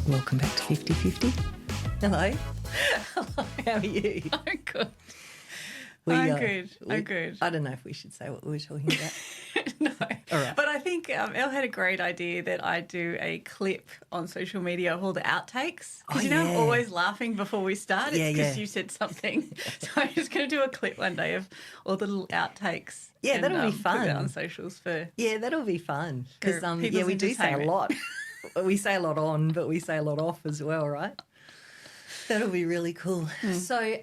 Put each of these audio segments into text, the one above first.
Welcome back to 50-50. Hello. How are you? I'm good. I'm good. I don't know if we should say what we were talking about. No. All right. But I think Elle had a great idea that I do a clip on social media of all the outtakes. Because I'm always laughing before we start. It's because you said something. So I'm just going to do a clip one day of all the little outtakes. Yeah, and, that'll be fun. Put it on socials for... Yeah, that'll be fun. Because, we do say a entertainment. lot. We say a lot on, but we say a lot off as well, right? That'll be really cool. So,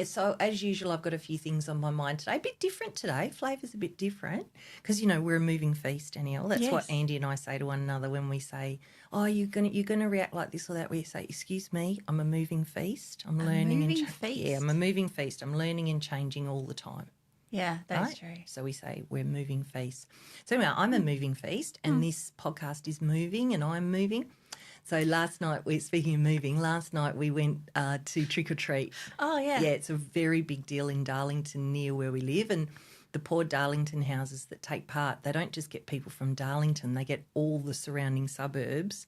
so as usual, I've got a few things on my mind today. A bit different today. Flavour's a bit different because, we're a moving feast, Danielle. That's what Andy and I say to one another when we say, oh, you're gonna react like this or that. We say, excuse me, I'm a moving feast. I'm learning and feast. Yeah, I'm a moving feast. I'm learning and changing all the time. Yeah, that's true. So we say we're moving feast. So anyway, I'm a moving feast and this podcast is moving and I'm moving. So last night, speaking of moving, last night we went to Trick or Treat. Oh, yeah. Yeah, it's a very big deal in Darlington near where we live, and the poor Darlington houses that take part, they don't just get people from Darlington, they get all the surrounding suburbs.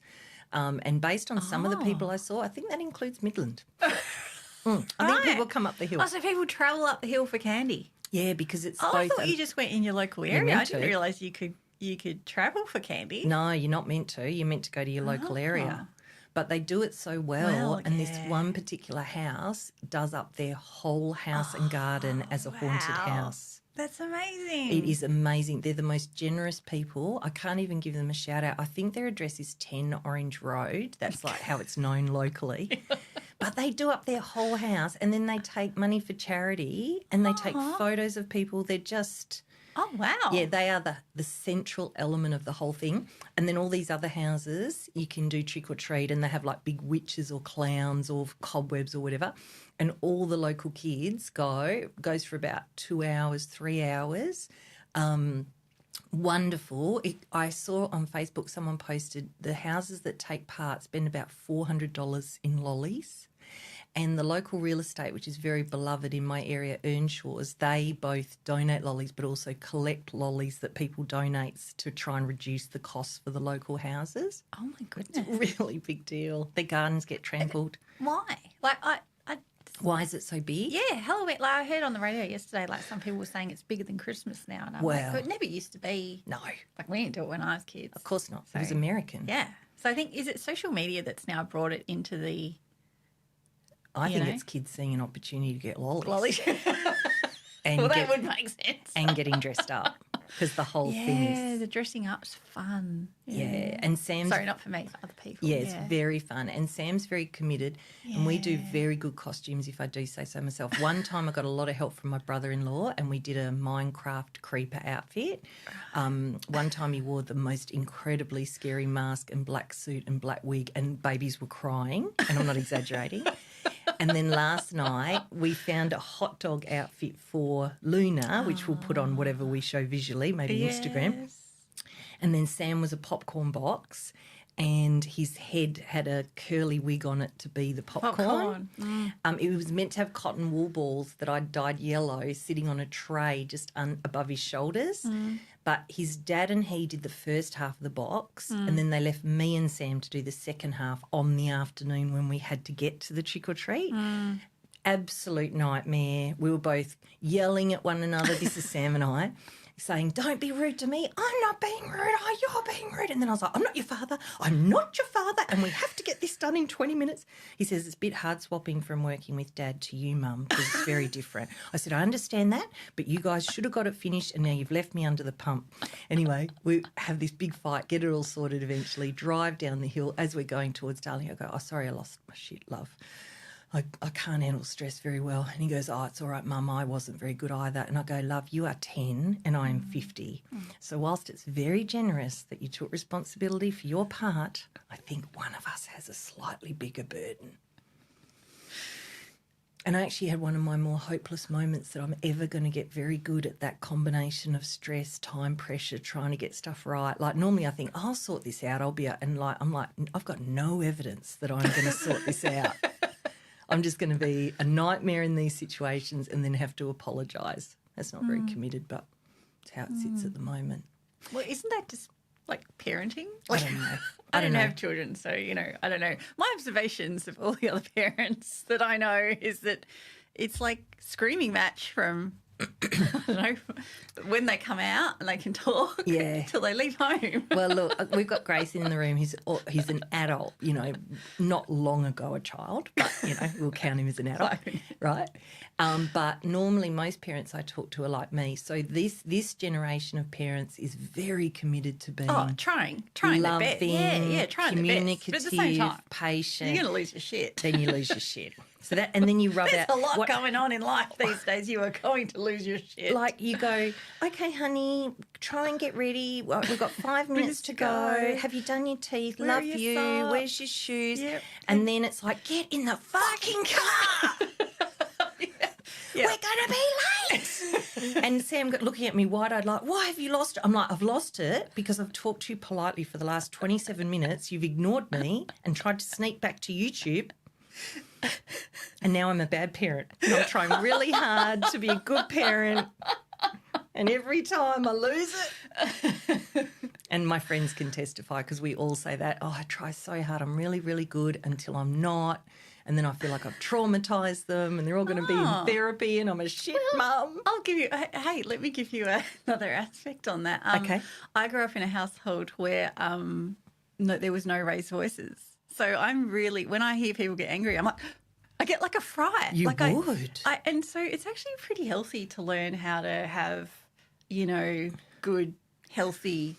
And based on some of the people I saw, I think that includes Midland. I think people come up the hill. Oh, so people travel up the hill for candy. Yeah, because it's both. I thought you just went in your local area. I didn't to. realise you could travel for candy. No, you're not meant to. You're meant to go to your local area. But they do it so well, and this one particular house does up their whole house and garden as a haunted house. That's amazing. It is amazing. They're the most generous people. I can't even give them a shout out. I think their address is 10 Orange Road. That's like how it's known locally. But they do up their whole house and then they take money for charity and they take photos of people. They're just... Oh, wow. Yeah, they are the central element of the whole thing. And then all these other houses, you can do trick or treat and they have like big witches or clowns or cobwebs or whatever. And all the local kids goes for about 2 hours, 3 hours. Wonderful. I saw on Facebook someone posted the houses that take part spend about $400 in lollies. And the local real estate, which is very beloved in my area, Earnshaws, they both donate lollies but also collect lollies that people donate to try and reduce the costs for the local houses. Oh, my goodness. It's a really big deal. Their gardens get trampled. Why? Why is it so big? Yeah, Halloween. Like I heard on the radio yesterday, like some people were saying it's bigger than Christmas now. And I'm like, it never used to be. No. Like we didn't do it when I was kids. Of course not. So, it was American. Yeah. So I think, is it social media that's now brought it into the... I think it's kids seeing an opportunity to get lollies. And that would make sense. And getting dressed up. Because the whole thing is... Yeah, the dressing up's fun. Yeah. And Sam's... Sorry, not for me, for other people. Yeah, it's very fun. And Sam's very committed. Yeah. And we do very good costumes, if I do say so myself. One time I got a lot of help from my brother-in-law and we did a Minecraft creeper outfit. One time he wore the most incredibly scary mask and black suit and black wig and babies were crying, and I'm not exaggerating. And then last night we found a hot dog outfit for Luna, which we'll put on whatever we show visually, maybe Instagram. And then Sam was a popcorn box and his head had a curly wig on it to be the popcorn. It was meant to have cotton wool balls that I'd dyed yellow sitting on a tray just above his shoulders. But his dad and he did the first half of the box and then they left me and Sam to do the second half on the afternoon when we had to get to the trick-or-treat. Absolute nightmare. We were both yelling at one another. This is Sam and I. Saying, don't be rude to me. I'm not being rude. Oh, you're being rude. And then I was like, I'm not your father. I'm not your father. And we have to get this done in 20 minutes. He says, it's a bit hard swapping from working with Dad to you, Mum, because it's very different. I said, I understand that, but you guys should have got it finished and now you've left me under the pump. Anyway, we have this big fight, get it all sorted eventually, drive down the hill. As we're going towards Darling, I go, oh, sorry, I lost my shit, love. I can't handle stress very well. And he goes, oh, it's all right, Mum, I wasn't very good either. And I go, love, you are 10 and I am 50. So whilst it's very generous that you took responsibility for your part, I think one of us has a slightly bigger burden. And I actually had one of my more hopeless moments that I'm ever going to get very good at that combination of stress, time pressure, trying to get stuff right. Like normally I think, I'll sort this out, I'll be out. And I'm like, I've got no evidence that I'm going to sort this out. I'm just going to be a nightmare in these situations and then have to apologise. That's not very committed, but it's how it sits at the moment. Well, isn't that just like parenting? I don't know. I don't have children, so, I don't know. My observations of all the other parents that I know is that it's like screaming match from, I don't know, when they come out and they can talk until they leave home. Well, look, we've got Grace in the room. He's an adult, not long ago a child, but, we'll count him as an adult, right? But normally most parents I talk to are like me. So this generation of parents is very committed to being trying loving, their best. Yeah, trying communicative, their best. But at the same time, patient. You're going to lose your shit. Then you lose your shit. So that, and then you rub out. There's a lot going on in life these days. You are going to lose your shit. Like you go, okay, honey, try and get ready. Well, we've got 5 minutes to go. Have you done your teeth? Where Love are your you. socks? Where's your shoes? Yep. And then it's like, get in the fucking car. We're going to be late. And Sam got looking at me wide-eyed like, why have you lost it? I'm like, I've lost it because I've talked to you politely for the last 27 minutes. You've ignored me and tried to sneak back to YouTube. And now I'm a bad parent. And I'm trying really hard to be a good parent. And every time I lose it. And my friends can testify because we all say that. Oh, I try so hard. I'm really, really good until I'm not. And then I feel like I've traumatised them and they're all going to be in therapy and I'm a shit mum. I'll give you, hey, let me give you another aspect on that. Okay. I grew up in a household where there was no raised voices. So I'm really, when I hear people get angry, I'm like, I get like a fright. You like would. And so it's actually pretty healthy to learn how to have, good, healthy,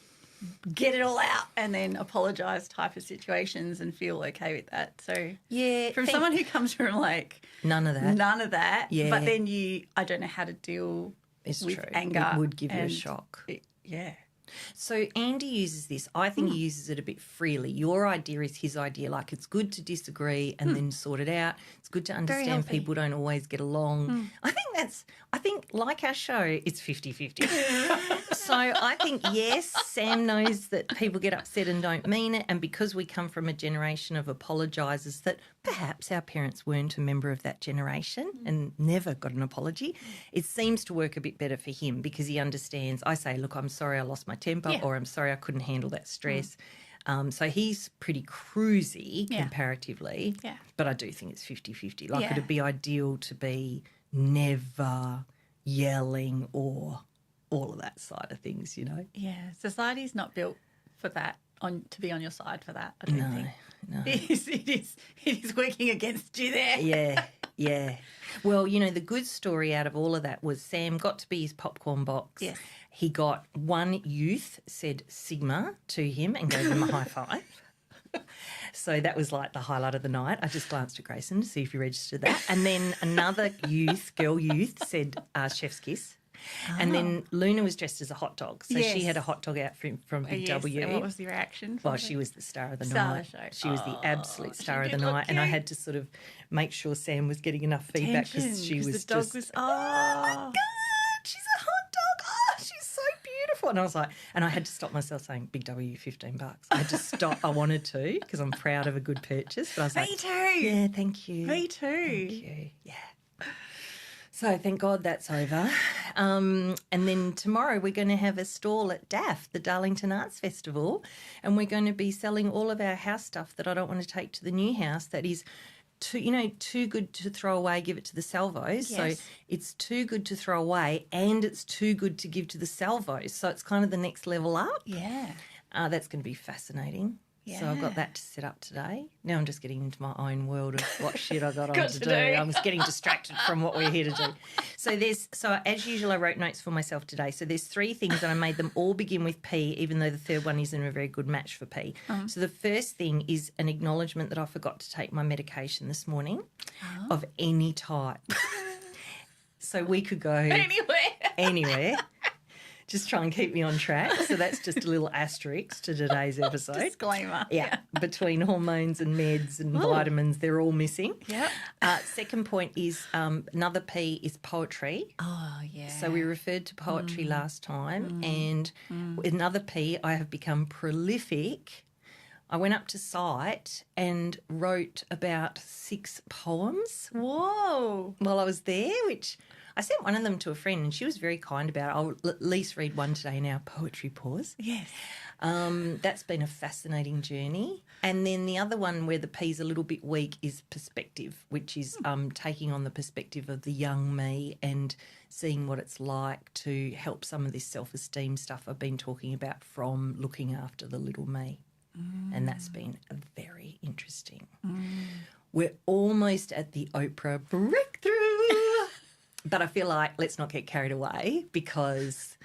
get it all out and then apologise type of situations and feel okay with that. So from someone who comes from like none of that. Yeah. But then I don't know how to deal with anger. It would give you a shock. So Andy uses this. I think he uses it a bit freely. Your idea is his idea. Like it's good to disagree and then sort it out. It's good to understand people don't always get along. I think like our show, it's 50-50. So I think, yes, Sam knows that people get upset and don't mean it. And because we come from a generation of apologisers that perhaps our parents weren't a member of that generation and never got an apology, it seems to work a bit better for him because he understands. I say, look, I'm sorry I lost my temper or I'm sorry I couldn't handle that stress. So he's pretty cruisy comparatively, but I do think it's 50-50. Like it'd be ideal to be never yelling or all of that side of things, Yeah, society's not built for that, to be on your side for that, I don't think. No. It is working against you there. Yeah. Well, the good story out of all of that was Sam got to be his popcorn box. Yes. He got one youth said Sigma to him and gave him a high five. So that was like the highlight of the night. I just glanced at Grayson to see if he registered that. And then another girl youth, said chef's kiss. And then Luna was dressed as a hot dog. So she had a hot dog outfit from Big W. And what was the reaction? Well, she was the star of the night. She was the absolute star of the night. And I had to sort of make sure Sam was getting enough feedback because she was the dog just, was, oh, my God, she's a hot dog. Oh, she's so beautiful. And I was like, and I had to stop myself saying, Big W, $15. I had to stop. I wanted to because I'm proud of a good purchase. But I was Me like, too. Yeah, thank you. Me too. Thank you. Yeah. So thank God that's over. And then tomorrow we're going to have a stall at DAF, the Darlington Arts Festival, and we're going to be selling all of our house stuff that I don't want to take to the new house that is too good to throw away, give it to the salvos. Yes. So it's too good to throw away and it's too good to give to the salvos. So it's kind of the next level up. Yeah. That's going to be fascinaning. Yeah. So I've got that to set up today. Now I'm just getting into my own world of what shit I got on to do. I was getting distracted from what we're here to do. So as usual, I wrote notes for myself today. So there's 3 things and I made them all begin with P, even though the third one isn't a very good match for P. So the first thing is an acknowledgement that I forgot to take my medication this morning of any type. So we could go anywhere. Just try and keep me on track. So that's just a little asterisk to today's episode. Disclaimer. Yeah. Between hormones and meds and vitamins, they're all missing. Yep. Second point is another P is poetry. Oh, yeah. So we referred to poetry last time. And another P, I have become prolific. I went up to site and wrote about 6 poems. Whoa. While I was there, which I sent one of them to a friend and she was very kind about it. I'll at least read one today in our poetry pause. Yes. That's been a fascinating journey. And then the other one where the P's a little bit weak is perspective, which is taking on the perspective of the young me and seeing what it's like to help some of this self-esteem stuff I've been talking about from looking after the little me. And that's been very interesting. We're almost at the Oprah breakthrough. But I feel like let's not get carried away because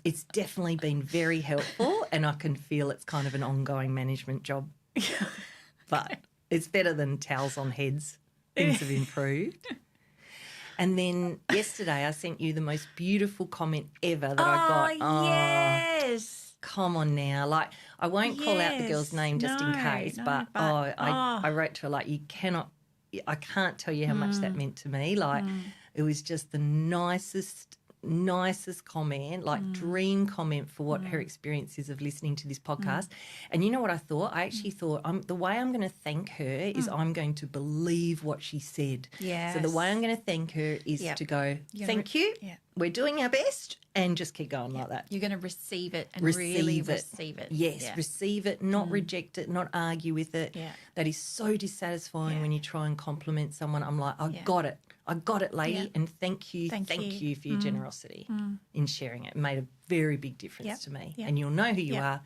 it's definitely been very helpful and I can feel it's kind of an ongoing management job. But it's better than towels on heads. Things have improved. And then yesterday I sent you the most beautiful comment ever that I got. Oh, yes. Come on now. Like, I won't call out the girl's name just in case, but I wrote to her, like, I can't tell you how much that meant to me. Like, it was just the nicest comment, like dream comment for what her experience is of listening to this podcast. And you know what I thought? I actually thought the way I'm going to thank her is I'm going to believe what she said. Yes. So the way I'm going to thank her is to go, thank you, we're doing our best, and just keep going like that. You're going to receive it and really receive it. Yes, receive it, not reject it, not argue with it. Yeah. That is so dissatisfying when you try and compliment someone. I'm like, I got it, lady, and thank you for your generosity in sharing it. It made a very big difference to me. And you'll know who you are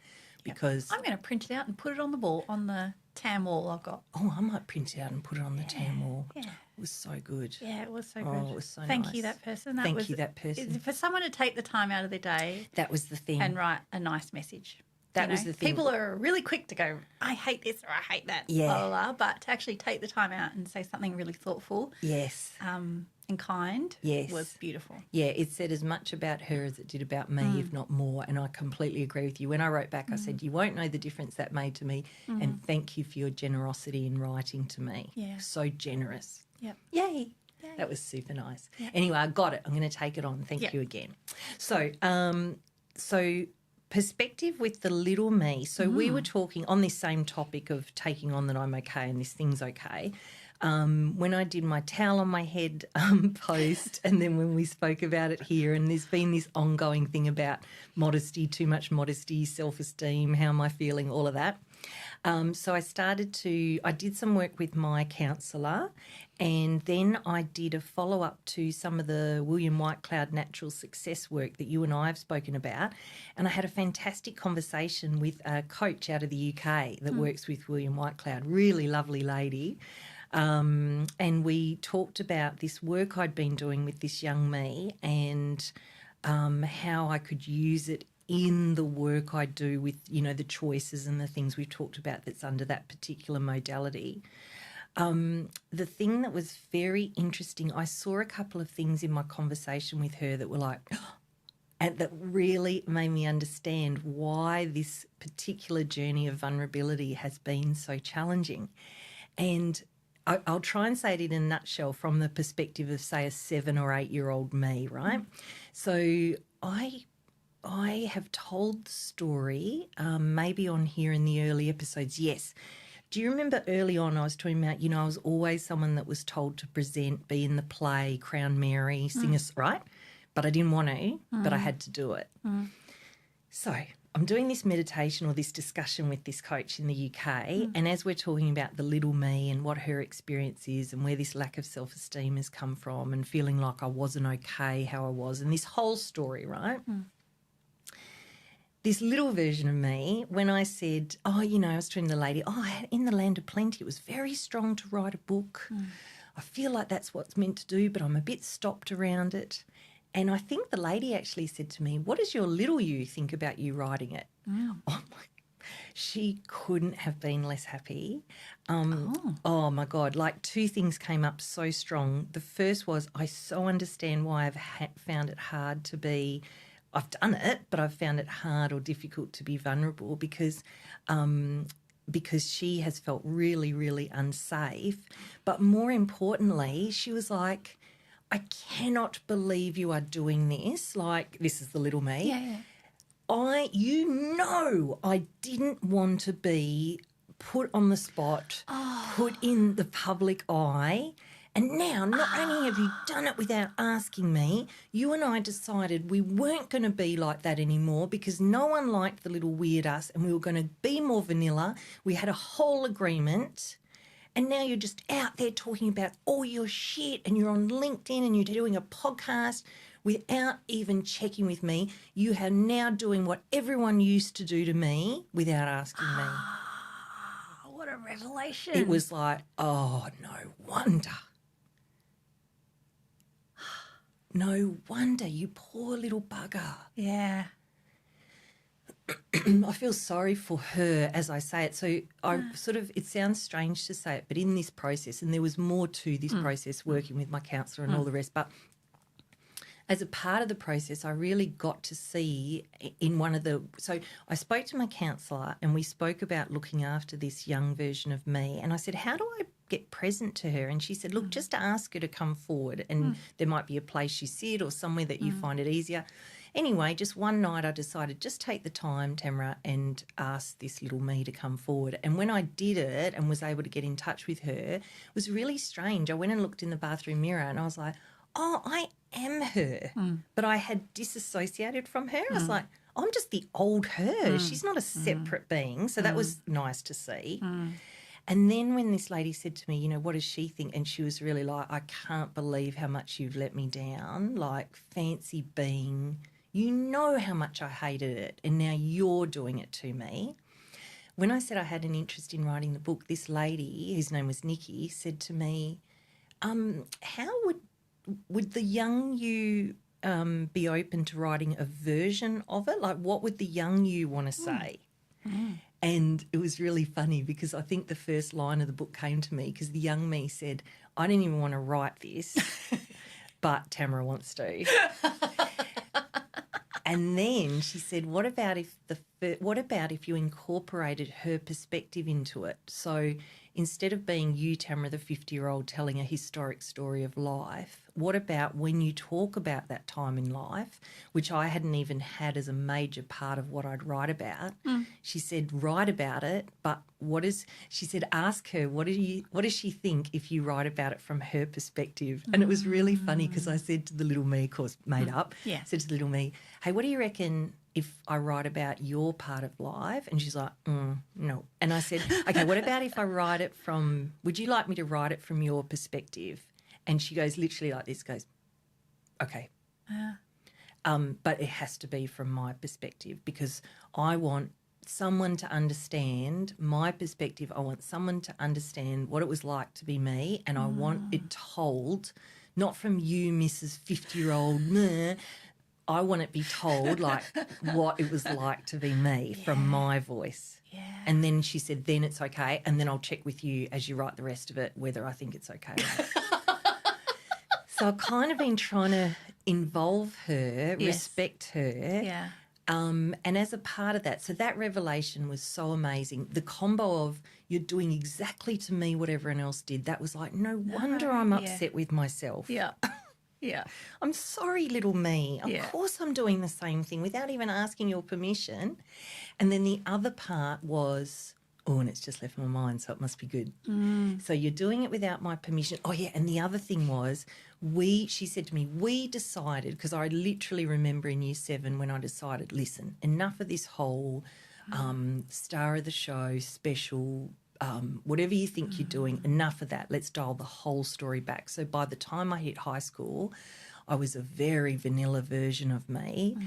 because... I'm going to print it out and put it on the wall, on the tan wall I've got. Oh, I might print it out and put it on the tan wall. Yeah. It was so good. Yeah, it was so good. Oh, it was so nice. Thank you, that person. Thank you, that person. For someone to take the time out of their day. That was the thing. And write a nice message. That was the thing. People are really quick to go, I hate this or I hate that, blah, blah, blah. But to actually take the time out and say something really thoughtful and kind was beautiful. Yeah, it said as much about her as it did about me, if not more, and I completely agree with you. When I wrote back, I said, you won't know the difference that made to me, and thank you for your generosity in writing to me. Yeah. So generous. Yep. Yay. That was super nice. Yep. Anyway, I got it. I'm going to take it on. Thank you again. So, perspective with the little me. So we were talking on this same topic of taking on that I'm okay and this thing's okay. When I did my towel on my head post and then when we spoke about it here, and there's been this ongoing thing about modesty, too much modesty, self-esteem, how am I feeling, all of that. So I did some work with my counsellor, and then I did a follow-up to some of the William Whitecloud natural success work that you and I have spoken about, and I had a fantastic conversation with a coach out of the UK that works with William Whitecloud, really lovely lady. And we talked about this work I'd been doing with this young me and how I could use it in the work I do with, the choices and the things we've talked about that's under that particular modality. The thing that was very interesting, I saw a couple of things in my conversation with her that were like, and that really made me understand why this particular journey of vulnerability has been so challenging. And I'll try and say it in a nutshell from the perspective of, say, a 7 or 8 year old me, right? So I have told the story, maybe on here in the early episodes, yes. Do you remember early on I was talking about, I was always someone that was told to present, be in the play, Crown Mary, sing us, right? But I didn't want to, but I had to do it. So I'm doing this meditation or this discussion with this coach in the UK, and as we're talking about the little me and what her experience is and where this lack of self-esteem has come from and feeling like I wasn't okay how I was and this whole story, right? This little version of me, when I said, I was telling the lady, in the land of plenty, it was very strong to write a book. I feel like that's what's meant to do, but I'm a bit stopped around it. And I think the lady actually said to me, what does your little you think about you writing it? She couldn't have been less happy. Oh, my God. Like 2 things came up so strong. The first was I so understand why I've found it hard to be – I've done it, but I've found it hard or difficult to be vulnerable because she has felt really, really unsafe. But more importantly, she was like, I cannot believe you are doing this. Like, this is the little me. Yeah. I didn't want to be put on the spot, put in the public eye, And now, not only have you done it without asking me, you and I decided we weren't going to be like that anymore because no one liked the little weird us and we were going to be more vanilla. We had a whole agreement. And now you're just out there talking about all your shit and you're on LinkedIn and you're doing a podcast without even checking with me. You are now doing what everyone used to do to me without asking me. What a revelation. It was like, oh, no wonder. No wonder, you poor little bugger. Yeah. I feel sorry for her as I say it. So I it sounds strange to say it, but in this process, and there was more to this process working with my counsellor and all the rest, but as a part of the process, I really got to see in so I spoke to my counsellor and we spoke about looking after this young version of me. And I said, how do I get present to her? And she said, look, just ask her to come forward and there might be a place you sit or somewhere that you find it easier. Anyway, just one night I decided just take the time, Tamara, and ask this little me to come forward. And when I did it and was able to get in touch with her, it was really strange. I went and looked in the bathroom mirror and I was like, oh, I am her. But I had disassociated from her. I was like, I'm just the old her. She's not a separate being. So that was nice to see. And then when this lady said to me, you know, what does she think? And she was really like, I can't believe how much you've let me down. Like, fancy being, you know how much I hated it and now you're doing it to me. When I said I had an interest in writing the book, this lady, whose name was Nikki, said to me, how would the young you be open to writing a version of it? Like, what would the young you want to say? And it was really funny because I think the first line of the book came to me because the young me said, I didn't even want to write this, but Tamara wants to. And then she said, what about if you incorporated her perspective into it? So instead of being you, Tamara, the 50-year-old telling a historic story of life, what about when you talk about that time in life, which I hadn't even had as a major part of what I'd write about? She said, write about it, but she said, ask her, what does she think if you write about it from her perspective? And it was really funny because I said to the little me, of course, made up, said to the little me, hey, what do you reckon if I write about your part of life? And she's like, no. And I said, okay, what about if I write it would you like me to write it from your perspective? And she goes literally like this, goes, okay. But it has to be from my perspective because I want someone to understand my perspective. I want someone to understand what it was like to be me and I want it told, not from you, Mrs. 50-year-old, I want it be told like what it was like to be me from my voice. Yeah. And then she said, then it's okay. And then I'll check with you as you write the rest of it, whether I think it's okay. So I've kind of been trying to involve her, respect her. Yeah. And as a part of that, so that revelation was so amazing. The combo of you're doing exactly to me what everyone else did, that was like, no wonder I'm upset with myself. Yeah. Yeah. I'm sorry, little me. Of course I'm doing the same thing without even asking your permission. And then the other part was, and it's just left my mind, so it must be good. So you're doing it without my permission. Oh, yeah, and the other thing was she said to me, we decided, because I literally remember in Year 7 when I decided, listen, enough of this whole star of the show, special, whatever you think you're doing, enough of that. Let's dial the whole story back. So by the time I hit high school, I was a very vanilla version of me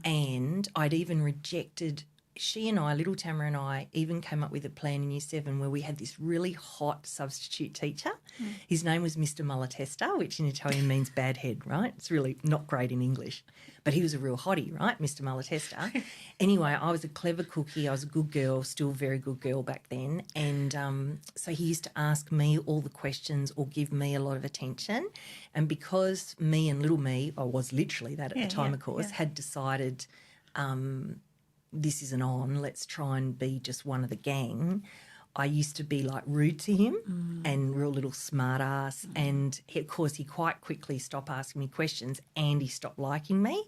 and I'd even rejected she and I, little Tamara and I, even came up with a plan in Year 7 where we had this really hot substitute teacher. His name was Mr. Malatesta, which in Italian means bad head, right? It's really not great in English. But he was a real hottie, right, Mr. Malatesta. Anyway, I was a clever cookie. I was a good girl, still a very good girl back then. And so he used to ask me all the questions or give me a lot of attention. And because me and little me, I was literally that at the time, of course, had decided this isn't on, let's try and be just one of the gang, I used to be like rude to him and real little smart ass. And of course, he quite quickly stopped asking me questions and he stopped liking me.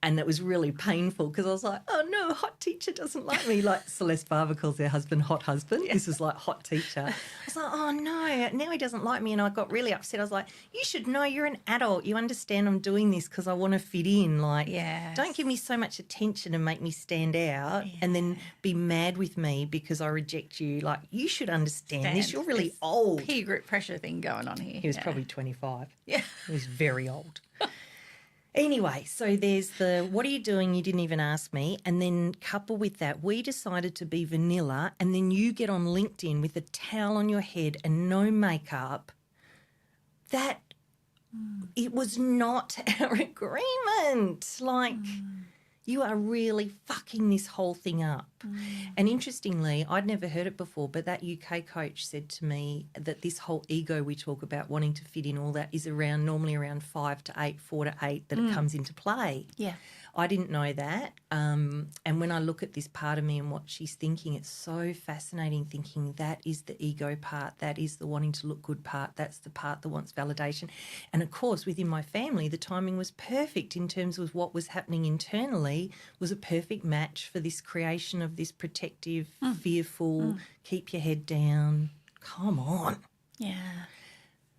And that was really painful because I was like, oh no, hot teacher doesn't like me. Like Celeste Barber calls her husband hot husband. This is like hot teacher. I was like, oh no, now he doesn't like me. And I got really upset. I was like, you should know you're an adult. You understand I'm doing this because I want to fit in. Like, don't give me so much attention and make me stand out and then be mad with me because I reject you. Like, you should understand this. You're really old. Peer group pressure thing going on here. He was probably 25. Yeah. He was very old. Anyway, so there's the what are you doing? You didn't even ask me. And then coupled with that, we decided to be vanilla and then you get on LinkedIn with a towel on your head and no makeup. That it was not our agreement. Like you are really fucking this whole thing up. And interestingly, I'd never heard it before, but that UK coach said to me that this whole ego we talk about, wanting to fit in, all that is normally around 5 to 8, 4 to 8 that it comes into play. Yeah. I didn't know that. And when I look at this part of me and what she's thinking, it's so fascinating thinking that is the ego part, that is the wanting to look good part, that's the part that wants validation. And, of course, within my family, the timing was perfect in terms of what was happening internally was a perfect match for this creation of this protective, fearful, keep your head down, come on. Yeah.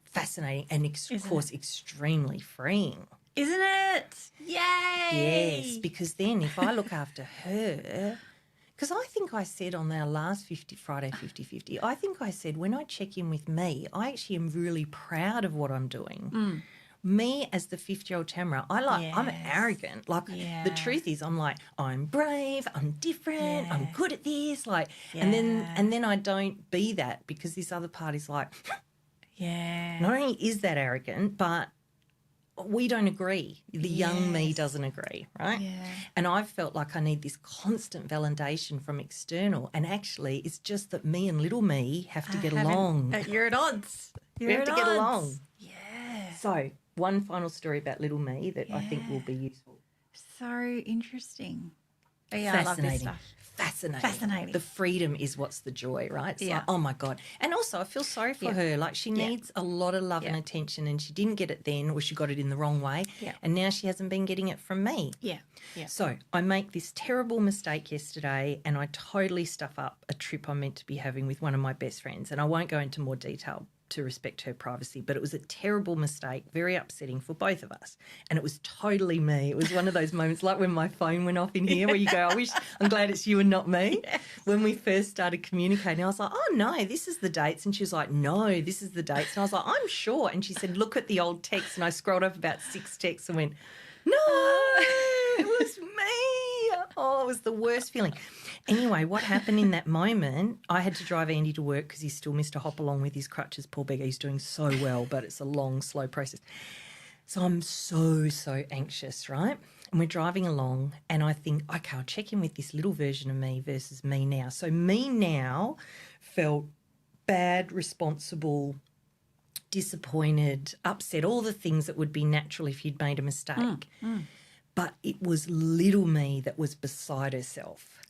Fascinating and, of course, extremely freeing. Isn't it? Yay! Yes, because then if I look after her, because I think I said on our last Friday 50-50, I think I said when I check in with me, I actually am really proud of what I'm doing. Me as the 50-year-old Tamara, I'm arrogant. Like the truth is I'm like, I'm brave, I'm different, I'm good at this. Like and then I don't be that because this other part is like, not only is that arrogant, but we don't agree. The young me doesn't agree, right? Yeah. And I've felt like I need this constant validation from external. And actually, it's just that me and little me have to get along. You're at odds. We have to get along. Yeah. So, one final story about little me that I think will be useful. So interesting. Oh, yeah, I love this stuff. Fascinating. The freedom is what's the joy, right? It's like, oh, my God. And also I feel sorry for her. Like she needs a lot of love and attention and she didn't get it then or she got it in the wrong way and now she hasn't been getting it from me. Yeah. So I make this terrible mistake yesterday and I totally stuff up a trip I'm meant to be having with one of my best friends and I won't go into more detail to respect her privacy, but it was a terrible mistake, very upsetting for both of us. And it was totally me. It was one of those moments like when my phone went off in here where you go, I'm glad it's you and not me. Yes. When we first started communicating, I was like, oh, no, this is the dates. And she was like, no, this is the dates. And I was like, I'm sure. And she said, look at the old texts. And I scrolled up about 6 texts and went, no, it was me. Oh, it was the worst feeling. Anyway, what happened in that moment, I had to drive Andy to work because he still missed a hop along with his crutches. Poor beggar, he's doing so well, but it's a long, slow process. So I'm so anxious, right? And we're driving along and I think, okay, I'll check in with this little version of me versus me now. So me now felt bad, responsible, disappointed, upset, all the things that would be natural if you'd made a mistake. But it was little me that was beside herself.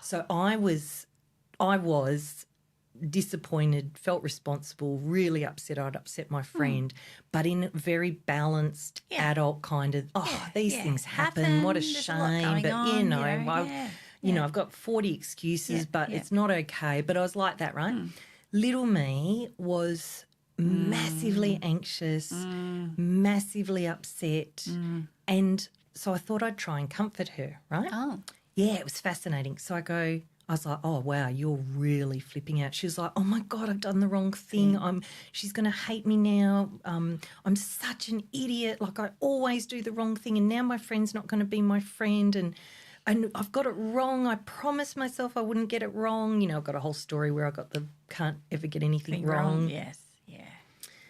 So I was disappointed, felt responsible, really upset I'd upset my friend, but in a very balanced adult kind of, these things happen, what a shame. But, I've got 40 excuses, but it's not okay. But I was like that, right? Little me was massively anxious, massively upset, and so I thought I'd try and comfort her, right? Oh. Yeah, it was fascinating. So I was like, oh, wow, you're really flipping out. She was like, oh, my God, I've done the wrong thing. She's going to hate me now. I'm such an idiot. Like I always do the wrong thing and now my friend's not going to be my friend and I've got it wrong. I promised myself I wouldn't get it wrong. You know, I've got a whole story where I got the can't ever get anything wrong. Yes, yeah.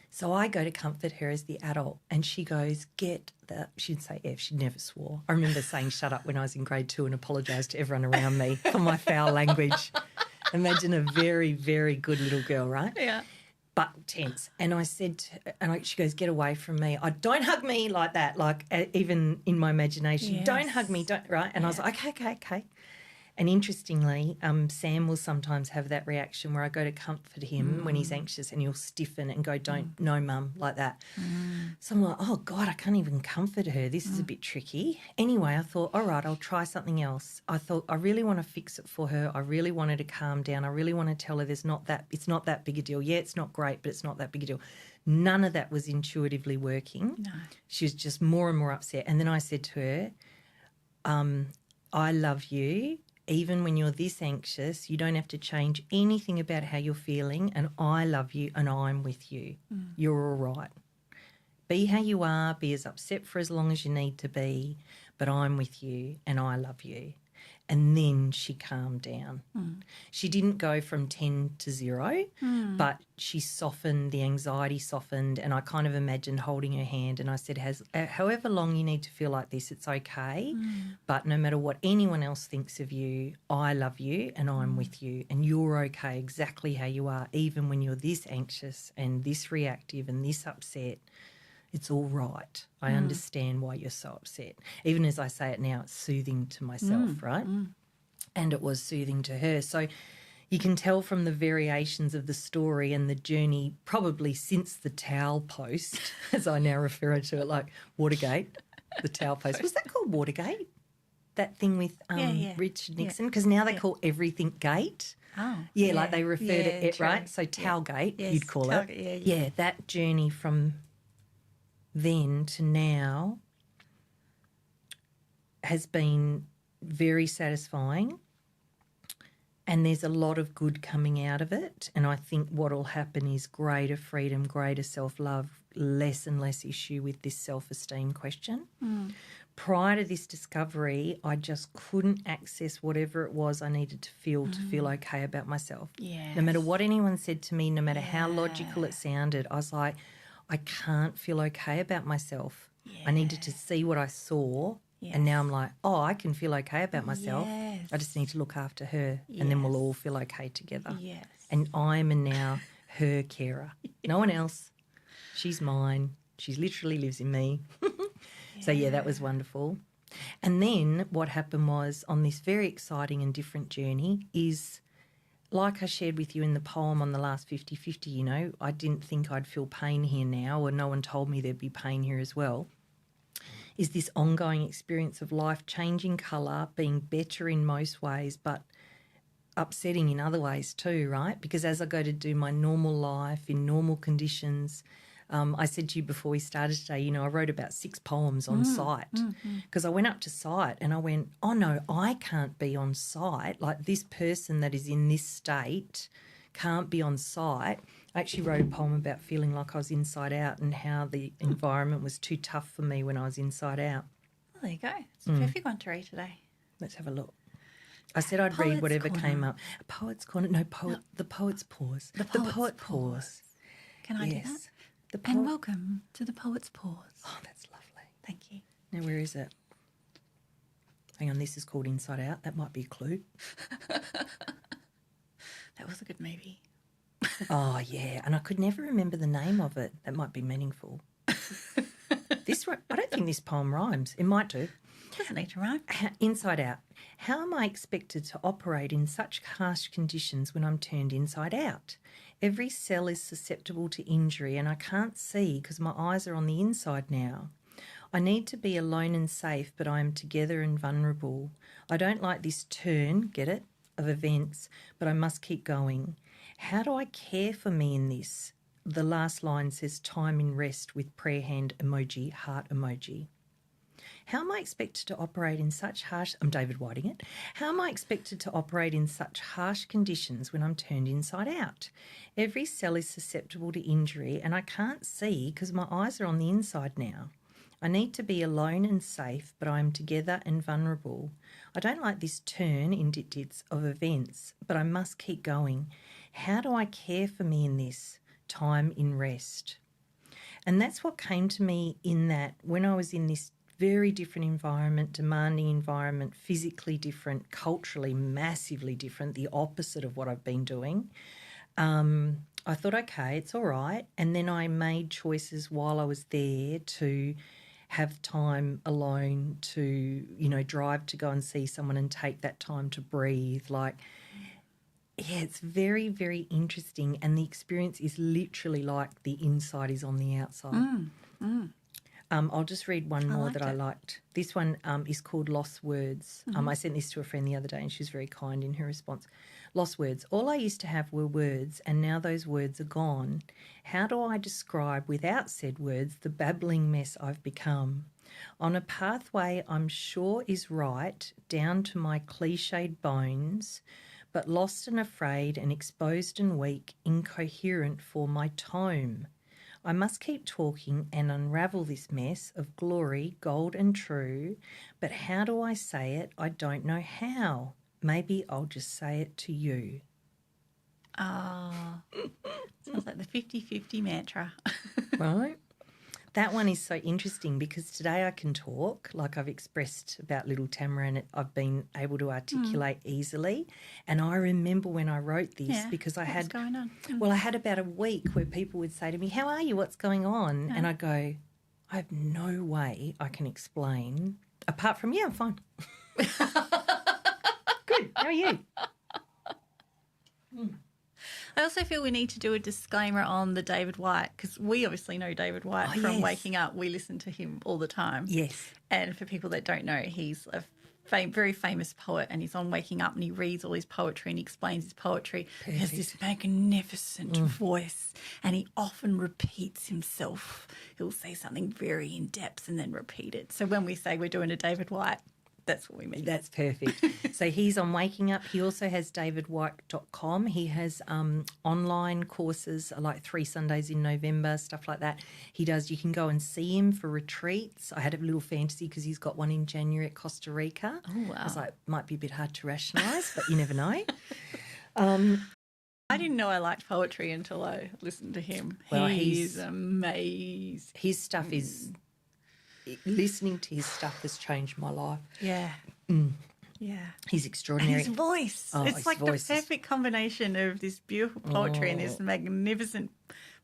So I go to comfort her as the adult and she goes, she'd say F, she never swore. I remember saying shut up when I was in grade 2 and apologised to everyone around me for my foul language. Imagine a very, very good little girl, right? Yeah. But tense. And I said, she goes, get away from me. Don't hug me like that, like even in my imagination. Yes. Don't hug me, right? And I was like, okay. And interestingly, Sam will sometimes have that reaction where I go to comfort him when he's anxious and he'll stiffen and go, don't, no, Mum, like that. So I'm like, oh, God, I can't even comfort her. This is a bit tricky. Anyway, I thought, all right, I'll try something else. I thought, I really want to fix it for her. I really want her to calm down. I really want to tell her it's not that big a deal. Yeah, it's not great, but it's not that big a deal. None of that was intuitively working. No. She was just more and more upset. And then I said to her, I love you. Even when you're this anxious, you don't have to change anything about how you're feeling, and I love you and I'm with you. You're all right. Be how you are, be as upset for as long as you need to be, but I'm with you and I love you. And then she calmed down. She didn't go from 10 to 0, but she softened, the anxiety softened, and I kind of imagined holding her hand and I said, however long you need to feel like this, it's okay, but no matter what anyone else thinks of you, I love you and I'm with you and you're okay exactly how you are, even when you're this anxious and this reactive and this upset. It's all right. I understand why you're so upset. Even as I say it now, it's soothing to myself, right? And it was soothing to her. So you can tell from the variations of the story and the journey, probably since the towel post, as I now refer to it, like Watergate, the towel post. Was that called Watergate? That thing with Richard Nixon? Because now they call everything gate. Oh. Yeah, like they refer to it, right? So Towelgate, you'd call it. Yeah, that journey from then to now has been very satisfying, and there's a lot of good coming out of it. And I think what will happen is greater freedom, greater self-love, less and less issue with this self-esteem question. Prior to this discovery, I just couldn't access whatever it was I needed to feel okay about myself. Yes. No matter what anyone said to me, no matter how logical it sounded, I was like, I can't feel okay about myself. I needed to see what I saw, and now I'm like, oh, I can feel okay about myself. I just need to look after her, and then we'll all feel okay together. Yes. And I'm now her carer. No one else. She's mine. She literally lives in me. So, that was wonderful. And then what happened was, on this very exciting and different journey is, like I shared with you in the poem on the last 50-50, I didn't think I'd feel pain here now, or no one told me there'd be pain here as well, is this ongoing experience of life changing colour, being better in most ways, but upsetting in other ways too, right? Because as I go to do my normal life in normal conditions, I said to you before we started today, I wrote about 6 poems on site because I went up to site and I went, oh, no, I can't be on site. Like, this person that is in this state can't be on site. I actually wrote a poem about feeling like I was inside out and how the environment was too tough for me when I was inside out. Well, there you go. It's a perfect one to read today. Let's have a look. I said I'd read whatever came up. A poet's corner. No, the poet's pause. The poet pause. Can I do that? And welcome to the Poet's Pause. Oh, that's lovely. Thank you. Now, where is it? Hang on, this is called Inside Out. That might be a clue. That was a good movie. Oh, yeah, and I could never remember the name of it. That might be meaningful. I don't think this poem rhymes. It might do. Doesn't need to rhyme. Inside Out. How am I expected to operate in such harsh conditions when I'm turned inside out? Every cell is susceptible to injury and I can't see because my eyes are on the inside now. I need to be alone and safe, but I am together and vulnerable. I don't like this turn, get it, of events, but I must keep going. How do I care for me in this? The last line says time in rest with prayer hand emoji, heart emoji. How am I expected to operate in such harsh... I'm David Whiting it. How am I expected to operate in such harsh conditions when I'm turned inside out? Every cell is susceptible to injury and I can't see because my eyes are on the inside now. I need to be alone and safe, but I am together and vulnerable. I don't like this turn in dit-dits of events, but I must keep going. How do I care for me in this? Time in rest. And that's what came to me in that when I was in this very different environment, demanding environment, physically different, culturally massively different, the opposite of what I've been doing. I thought, okay, it's all right. And then I made choices while I was there to have time alone to, you know, drive to go and see someone and take that time to breathe. Like, yeah, it's very, very interesting, and the experience is literally like the inside is on the outside. I'll just read one more that I liked. This one is called Lost Words. I sent this to a friend the other day and she was very kind in her response. Lost words. All I used to have were words, and now those words are gone. How do I describe without said words the babbling mess I've become? On a pathway I'm sure is right, down to my cliched bones, but lost and afraid and exposed and weak, incoherent for my tome. I must keep talking and unravel this mess of glory, gold and true, but how do I say it? I don't know how. Maybe I'll just say it to you. Oh, sounds like the 50-50 mantra. Right? That one is so interesting because today I can talk, like I've expressed about little Tamara, and I've been able to articulate easily. And I remember when I wrote this because I had, going on? Well, I had about a week where people would say to me, "How are you? What's going on?" And I'd go, "I have no way I can explain apart from, yeah, I'm fine." Good. How are you? I also feel we need to do a disclaimer on the David White, because we obviously know David White from Waking Up. We listen to him all the time. Yes. And for people that don't know, he's a very famous poet, and he's on Waking Up and he reads all his poetry and he explains his poetry. Perfect. He has this magnificent voice, and he often repeats himself. He'll say something very in depth and then repeat it. So when we say we're doing a David White, that's what we mean. That's perfect. So he's on Waking Up. He also has davidwhite.com. He has online courses like 3 Sundays in November, stuff like that. He does. You can go and see him for retreats. I had a little fantasy because he's got one in January at Costa Rica. Oh, wow. I was like, might be a bit hard to rationalise, but you never know. I didn't know I liked poetry until I listened to him. Well, he's amazing. His stuff is... Listening to his stuff has changed my life. Yeah. Yeah. He's extraordinary. And his voice. It's like the perfect combination of this beautiful poetry and this magnificent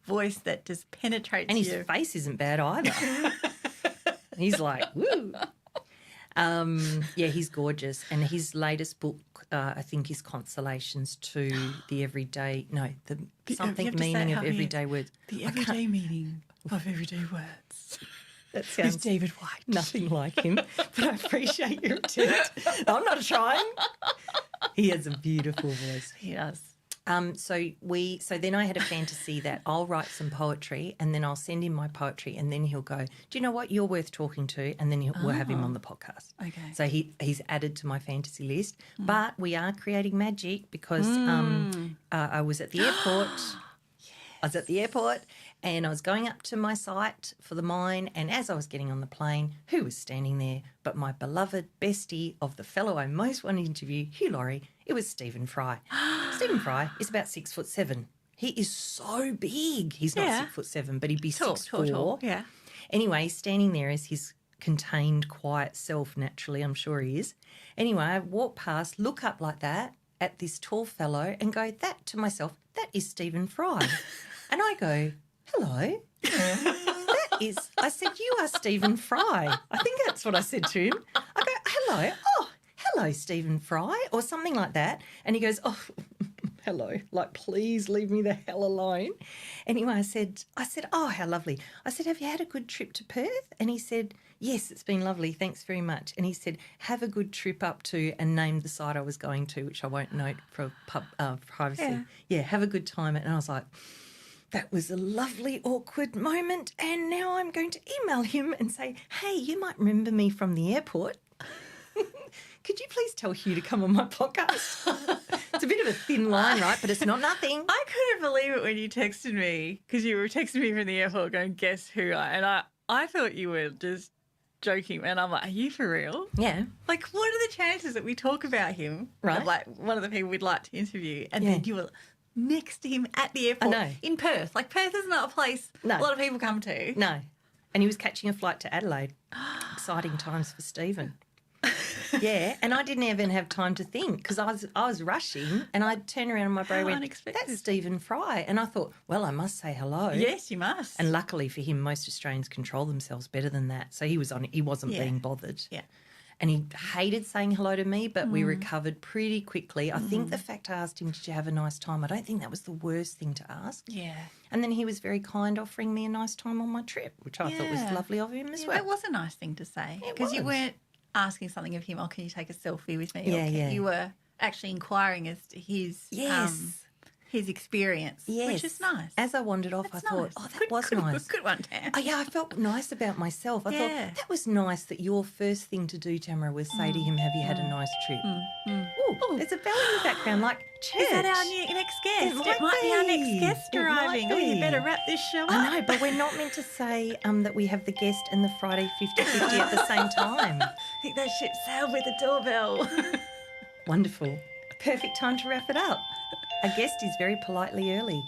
voice that just penetrates you. And you. his face isn't bad either. He's like, woo. Yeah, he's gorgeous. And his latest book, I think, is Consolations to the Everyday, something meaning of everyday words. The everyday meaning of everyday words. That sounds David White. Nothing like him, but I appreciate your attempt. I'm not trying. He has a beautiful voice. He does. So then I had a fantasy that I'll write some poetry and then I'll send him my poetry and then he'll go, "Do you know what? You're worth talking to," and then we'll have him on the podcast. Okay. So he's added to my fantasy list. But we are creating magic because I was at the airport. I was at the airport and I was going up to my site for the mine, and as I was getting on the plane, who was standing there but my beloved bestie of the fellow I most want to interview, Hugh Laurie? It was Stephen Fry. Stephen Fry is about 6'7". He is so big. He's not 6'7", but he'd be 6'4". Tall. Yeah. Anyway, he's standing there as his contained, quiet self, naturally, I'm sure he is. Anyway, I walk past, look up like that at this tall fellow and go, that to myself, that is Stephen Fry. And I go, "Hello." I said, "You are Stephen Fry." I think that's what I said to him. I go, "Hello." "Oh, hello, Stephen Fry," or something like that. And he goes, "Oh, hello, like, please leave me the hell alone." Anyway, I said, "Oh, how lovely." I said, "Have you had a good trip to Perth?" And he said, "Yes, it's been lovely. Thanks very much." And he said, "Have a good trip up to," and named the site I was going to, which I won't note for privacy. Yeah, have a good time. And I was like, that was a lovely, awkward moment, and now I'm going to email him and say, "Hey, you might remember me from the airport. Could you please tell Hugh to come on my podcast?" It's a bit of a thin line, right? But it's not nothing. I couldn't believe it when you texted me, because you were texting me from the airport going, "Guess who?" And I thought you were just joking, and I'm like, "Are you for real?" Yeah. Like, what are the chances that we talk about him? Right. Like, one of the people we'd like to interview, and then you were next to him at the airport. I know. In Perth. Like, Perth is not a place a lot of people come to. No. And he was catching a flight to Adelaide. Exciting times for Stephen. Yeah, and I didn't even have time to think because I was rushing, and I turned around and my brother went, unexpected. "That's Stephen Fry," and I thought, well, I must say hello. Yes, you must. And luckily for him, most Australians control themselves better than that, so he wasn't being bothered. Yeah. And he hated saying hello to me, but we recovered pretty quickly. I think the fact I asked him, "Did you have a nice time?" I don't think that was the worst thing to ask. Yeah. And then he was very kind, offering me a nice time on my trip, which I thought was lovely of him as well. That was a nice thing to say. Because you weren't asking something of him, "Oh, can you take a selfie with me?" Yeah. You were actually inquiring as to his his experience, which is nice. As I wandered off, I thought, "Oh, that was nice." Good one, Tam. Oh, yeah, I felt nice about myself. I thought, that was nice that your first thing to do, Tamara, was say to him, "Have you had a nice trip?" Oh, there's a bell in the background, like church. Is that our next guest? It might be our next guest arriving. Oh, you better wrap this show up. I know, but we're not meant to say that we have the guest and the Friday 50-50 at the same time. I think that ship sailed with the doorbell. Wonderful. A perfect time to wrap it up. Our guest is very politely early.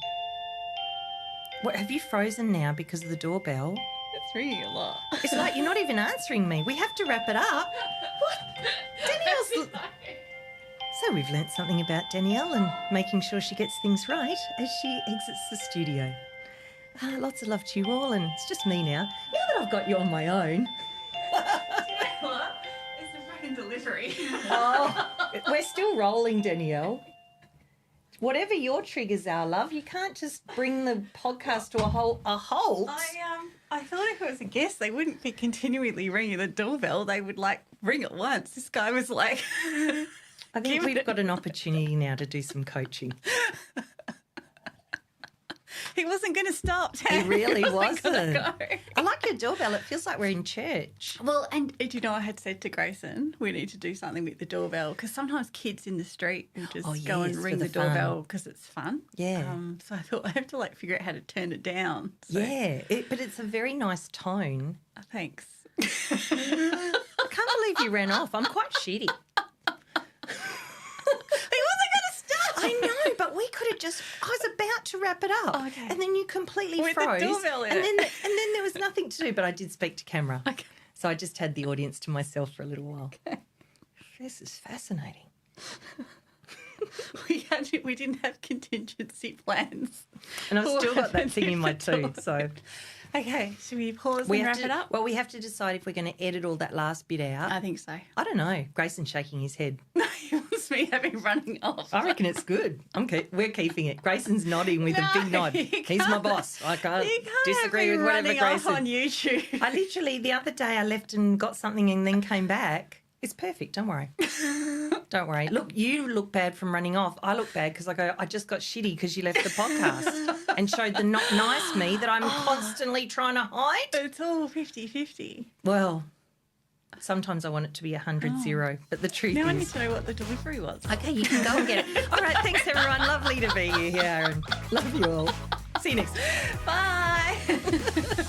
What, have you frozen now because of the doorbell? It's ringing a lot. It's like you're not even answering me. We have to wrap it up. What? Danielle's... So we've learnt something about Danielle and making sure she gets things right as she exits the studio. Lots of love to you all, and it's just me now. Now that I've got you on my own. What? It's a fucking delivery. We're still rolling, Danielle. Whatever your triggers are, love, you can't just bring the podcast to a halt. I thought if it was a guest, they wouldn't be continually ringing the doorbell. They would ring it once. This guy was like... I think we've got an opportunity now to do some coaching. He wasn't going to stop, Tam. He really wasn't. Go. I like your doorbell. It feels like we're in church. Well, and do you know, I had said to Grayson, we need to do something with the doorbell because sometimes kids in the street will just go and ring the doorbell because it's fun. Yeah. So I thought I have to figure out how to turn it down. So. Yeah, but it's a very nice tone. Thanks. I can't believe you ran off. I'm quite shitty. I know, but we could have I was about to wrap it up. Oh, okay. And then you completely with froze. The doorbell in and it. then there was nothing to do, but I did speak to camera. Okay. So I just had the audience to myself for a little while. Okay. This is fascinating. We didn't have contingency plans. And I've still got that thing in my tooth, so... Okay, should we pause and wrap it up? Well, we have to decide if we're going to edit all that last bit out. I think so. I don't know. Grayson's shaking his head. No, he wants me having running off. I reckon it's good. We're keeping it. Grayson's nodding with a big nod. He's my boss. I can't disagree with whatever Grayson. Off on YouTube. I literally, the other day I left and got something and then came back. It's perfect. Don't worry. Don't worry. Look, you look bad from running off. I look bad because I just got shitty because you left the podcast and showed the not nice me that I'm constantly trying to hide. It's all 50-50. Well, sometimes I want it to be 100-0, but the truth is... Now I need to know what the delivery was. Okay, you can go and get it. All right, thanks everyone. Lovely to be here and love you all. See you next time. Bye.